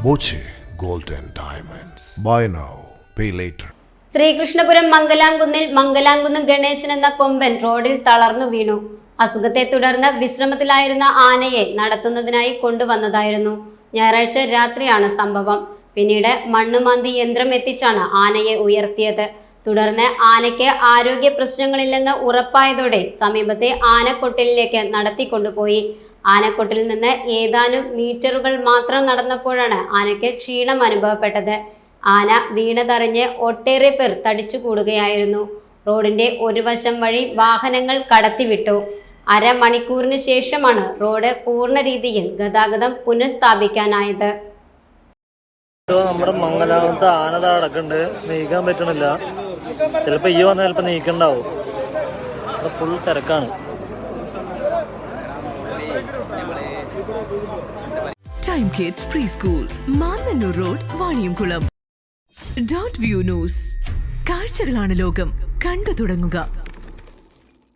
Boche Gold and Diamonds. Buy now, pay later. Sreekrishnapuram Mangalamkunnu Ganesan എന്ന കൊമ്പൻ റോഡിൽ തളർന്നു വീണു. അസുഖത്തെ തുടർന്ന് വിശ്രമത്തിലായിരുന്ന ആനയെ നടത്തുന്നതിനായി കൊണ്ടുവന്നതായിരുന്നു. ഞായറാഴ്ച രാത്രിയാണ് സംഭവം. പിന്നീട് മണ്ണുമാന്തി യന്ത്രം എത്തിച്ചാണ് ആനയെ ഉയർത്തിയത്. തുടർന്ന് ആനയ്ക്ക് ആരോഗ്യ പ്രശ്നങ്ങളില്ലെന്ന് ഉറപ്പായതോടെ സമീപത്തെ ആനക്കൊട്ടിലേക്ക് നടത്തിക്കൊണ്ടുപോയി. ആനക്കൊട്ടിൽ നിന്ന് ഏതാനും മീറ്ററുകൾ മാത്രം നടന്നപ്പോഴാണ് ആനയ്ക്ക് ക്ഷീണം അനുഭവപ്പെട്ടത്. ആന വീണതറിഞ്ഞ് ഒട്ടേറെ പേർ തടിച്ചുകൂടുകയായിരുന്നു. റോഡിന്റെ ഒരു വശം വഴി വാഹനങ്ങൾ കടത്തിവിട്ടു. അരമണിക്കൂറിന് ശേഷമാണ് റോഡ് പൂർണ്ണ രീതിയിൽ ഗതാഗതം പുനഃസ്ഥാപിക്കാനായത്. നമ്മുടെ മംഗലാപുരത്ത് ആന അടക്കുന്നുണ്ട്, നീക്കാൻ പറ്റണില്ല. ചിലപ്പോൾ ഈ വന്നാൽ ചിലപ്പോൾ നീക്കണ്ടാവും. ഫുൾ തിരക്കാണ്. Time kids pre school, Mannannur road, Vaniyamkulam. .view news. കാഴ്ചകളാണ് ലോകം, കണ്ടു തുടങ്ങുക.